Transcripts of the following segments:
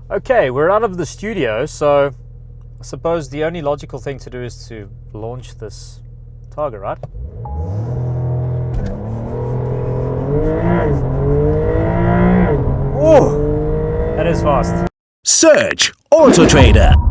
Okay, we're out of the studio, so I suppose the only logical thing to do is to launch this Targa, right? Oh, that is fast. Search AutoTrader.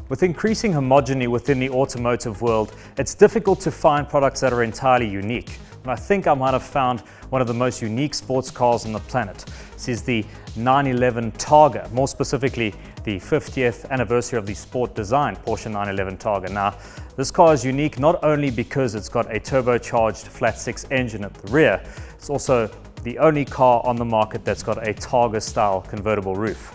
With increasing homogeny within the automotive world, it's difficult to find products that are entirely unique. And I think I might have found one of the most unique sports cars on the planet. This is the 911 Targa, more specifically the 50th anniversary of the sport design Porsche 911 Targa. Now, this car is unique not only because it's got a turbocharged flat six engine at the rear, it's also the only car on the market that's got a Targa style convertible roof.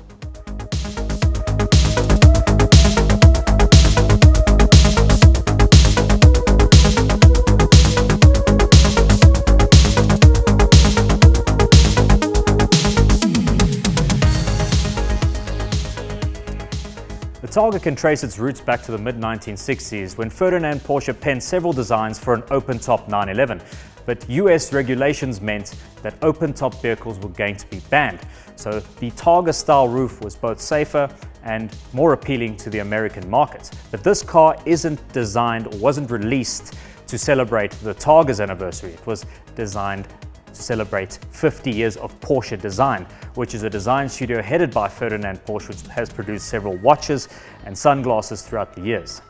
The Targa can trace its roots back to the mid-1960s when Ferdinand Porsche penned several designs for an open-top 911. But US regulations meant that open-top vehicles were going to be banned. So the Targa-style roof was both safer and more appealing to the American market. But this car isn't designed or wasn't released to celebrate the Targa's anniversary. It was designed to celebrate 50 years of Porsche Design, which is a design studio headed by Ferdinand Porsche, which has produced several watches and sunglasses throughout the years.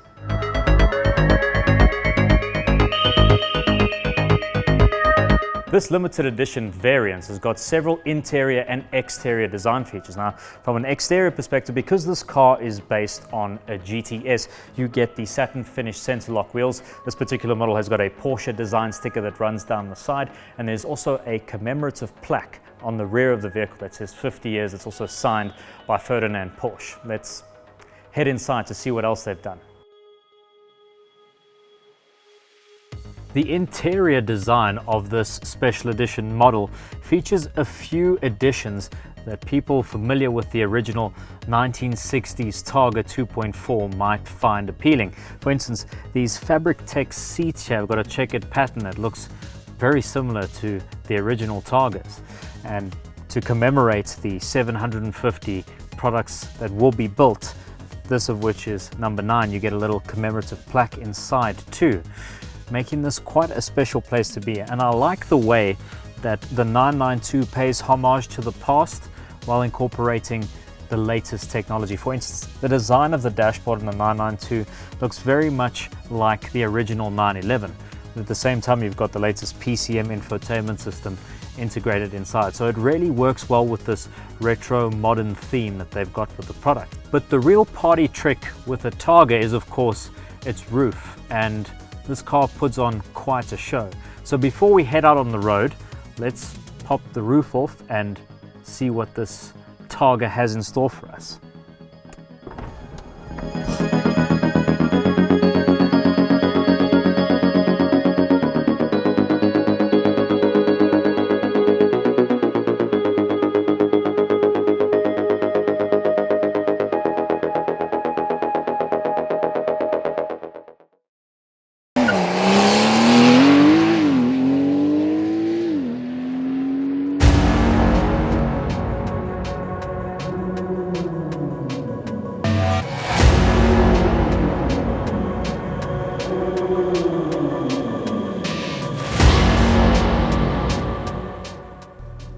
This limited edition variant has got several interior and exterior design features. Now, from an exterior perspective, because this car is based on a GTS, you get the satin finished center lock wheels. This particular model has got a Porsche design sticker that runs down the side, and there's also a commemorative plaque on the rear of the vehicle that says 50 years. It's also signed by Ferdinand Porsche. Let's head inside to see what else they've done. The interior design of this special edition model features a few additions that people familiar with the original 1960s Targa 2.4 might find appealing. For instance, these fabric tech seats here have got a checkered pattern that looks very similar to the original Targas. And to commemorate the 750 products that will be built, this of which is number 9, you get a little commemorative plaque inside too, making this quite a special place to be. And I like the way that the 992 pays homage to the past while incorporating the latest technology. For instance, the design of the dashboard in the 992 looks very much like the original 911. At the same time, you've got the latest PCM infotainment system integrated inside. So it really works well with this retro modern theme that they've got with the product. But the real party trick with the Targa is, of course, its roof, and this car puts on quite a show. So before we head out on the road, let's pop the roof off and see what this Targa has in store for us.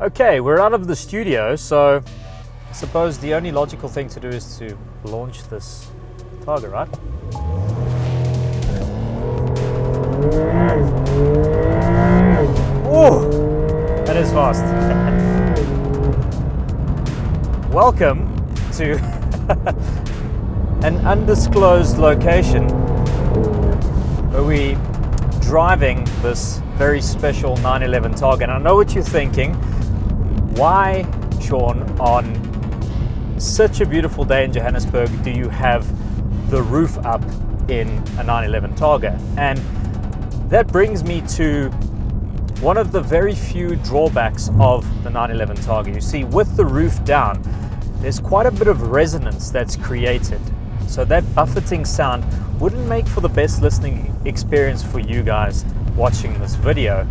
Okay, we're out of the studio, so I suppose the only logical thing to do is to launch this Targa, right? Oh, that is fast. Welcome to an undisclosed location where we driving this very special 911 Targa. And I know what you're thinking. Why, Sean, on such a beautiful day in Johannesburg, do you have the roof up in a 911 Targa? And that brings me to one of the very few drawbacks of the 911 Targa. You see, with the roof down, there's quite a bit of resonance that's created. So that buffeting sound wouldn't make for the best listening experience for you guys watching this video.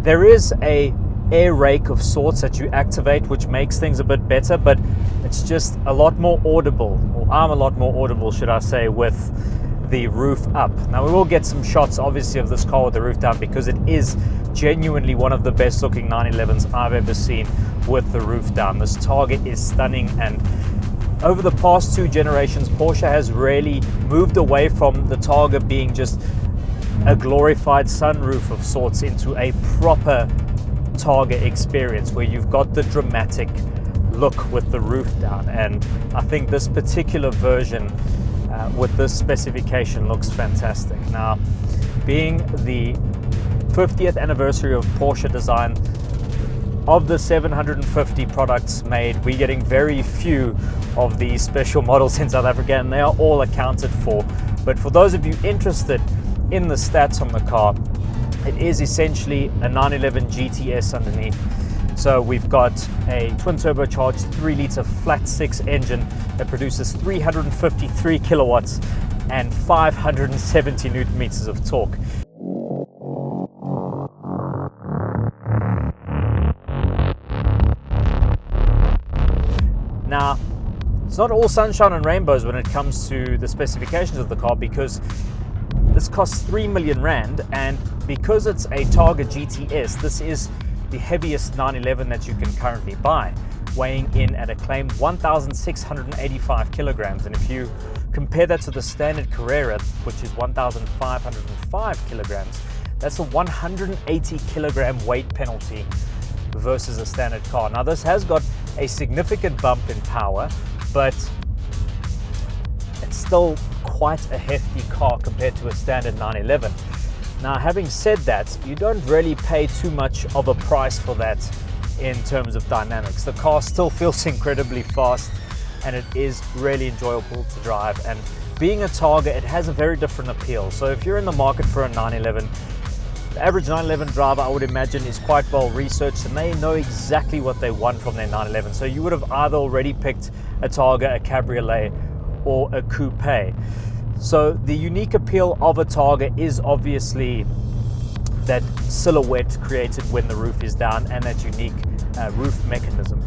There is a air rake of sorts that you activate, which makes things a bit better, but it's just a lot more audible, or I'm a lot more audible, should I say, with the roof up. Now we will get some shots obviously of this car with the roof down, because it is genuinely one of the best looking 911s I've ever seen with the roof down. This Targa is stunning, and over the past 2 generations, Porsche has really moved away from the Targa being just a glorified sunroof of sorts into a proper Targa experience where you've got the dramatic look with the roof down. And I think this particular version with this specification looks fantastic. Now, being the 50th anniversary of Porsche Design, of the 750 products made, we're getting very few of these special models in South Africa, and they are all accounted for. But for those of you interested in the stats on the car, it is essentially a 911 GTS underneath. So we've got a twin turbocharged 3-liter flat 6 engine that produces 353 kilowatts and 570 newton meters of torque. Now, it's not all sunshine and rainbows when it comes to the specifications of the car, because this costs 3 million rand, and because it's a Targa GTS, this is the heaviest 911 that you can currently buy, weighing in at a claimed 1,685 kilograms. And if you compare that to the standard Carrera, which is 1,505 kilograms, that's a 180 kilogram weight penalty versus a standard car. Now, this has got a significant bump in power, but it's still quite a hefty car compared to a standard 911. Now, having said that, you don't really pay too much of a price for that in terms of dynamics. The car still feels incredibly fast, and it is really enjoyable to drive. And being a Targa, it has a very different appeal. So if you're in the market for a 911, the average 911 driver, I would imagine, is quite well researched, and they know exactly what they want from their 911. So you would have either already picked a Targa, a Cabriolet, or a Coupe. So the unique appeal of a Targa is obviously that silhouette created when the roof is down, and that unique roof mechanism.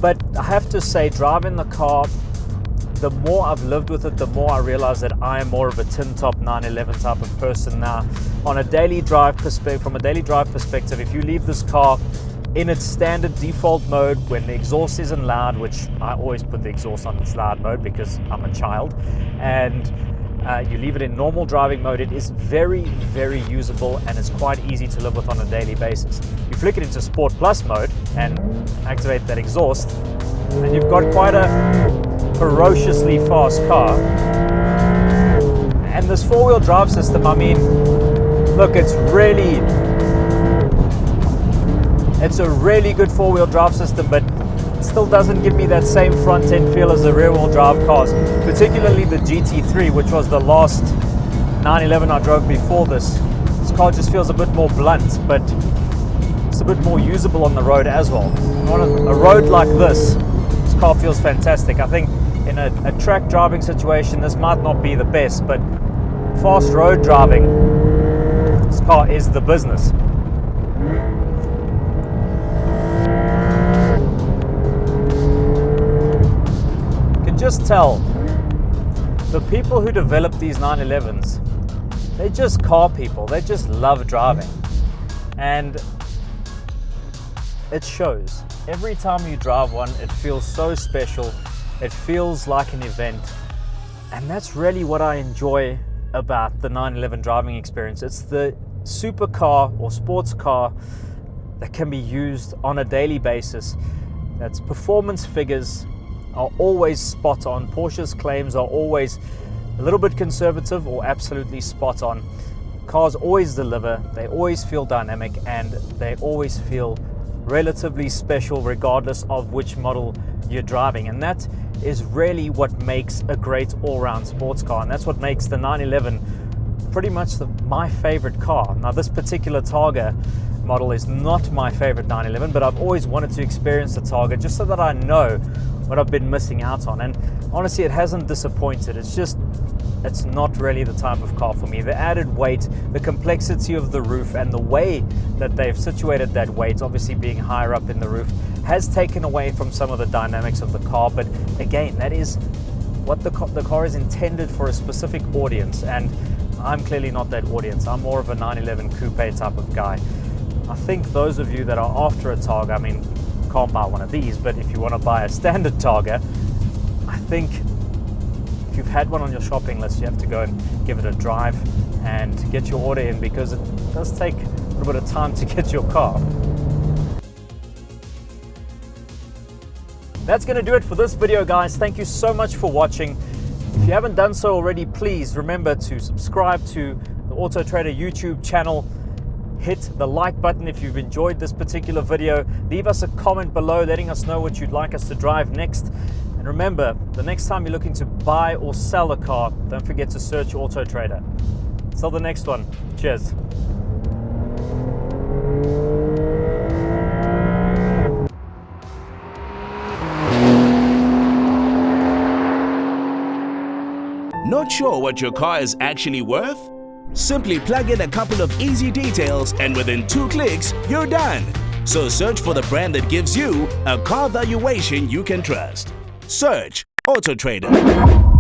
But I have to say, driving the car, the more I've lived with it, the more I realize that I am more of a tin top 911 type of person now. On a daily drive from a daily drive perspective, if you leave this car in its standard default mode when the exhaust isn't loud, which I always put the exhaust on its loud mode because I'm a child, and you leave it in normal driving mode, it is very, very usable, and it's quite easy to live with on a daily basis. You flick it into Sport Plus mode and activate that exhaust, and you've got quite a ferociously fast car. And this 4-wheel drive system, I mean, look, it's a really good 4-wheel drive system, but it still doesn't give me that same front end feel as the rear wheel drive cars, particularly the GT3, which was the last 911 I drove before this. This car just feels a bit more blunt, but it's a bit more usable on the road as well. On a road like this car feels fantastic. I think in a track driving situation, this might not be the best, but fast road driving, this car is the business. Just tell the people who develop these 911s, they're just car people. They just love driving, and it shows. Every time you drive one, it feels so special. It feels like an event, and that's really what I enjoy about the 911 driving experience. It's the supercar or sports car that can be used on a daily basis. That's performance figures are always spot on. Porsche's claims are always a little bit conservative or absolutely spot on. Cars always deliver, they always feel dynamic, and they always feel relatively special regardless of which model you're driving. And that is really what makes a great all-round sports car, and that's what makes the 911 pretty much my favorite car. Now, this particular Targa model is not my favorite 911, but I've always wanted to experience the Targa just so that I know what I've been missing out on. And honestly, it hasn't disappointed. It's not really the type of car for me. The added weight, the complexity of the roof, and the way that they've situated that weight, obviously being higher up in the roof, has taken away from some of the dynamics of the car. But again, that is what the car is intended for, a specific audience, and I'm clearly not that audience. I'm more of a 911 coupe type of guy. I think those of you that are after a Targa, I mean, you can't buy one of these, but if you want to buy a standard Targa, I think if you've had one on your shopping list, you have to go and give it a drive and get your order in, because it does take a little bit of time to get your car. That's going to do it for this video, guys. Thank you so much for watching. If you haven't done so already, please remember to subscribe to the AutoTrader YouTube channel. Hit the like button if you've enjoyed this particular video. Leave us a comment below letting us know what you'd like us to drive next. And remember, the next time you're looking to buy or sell a car, don't forget to search AutoTrader. Till the next one. Cheers. Not sure what your car is actually worth? Simply plug in a couple of easy details and within 2 clicks, you're done. So search for the brand that gives you a car valuation you can trust. Search AutoTrader.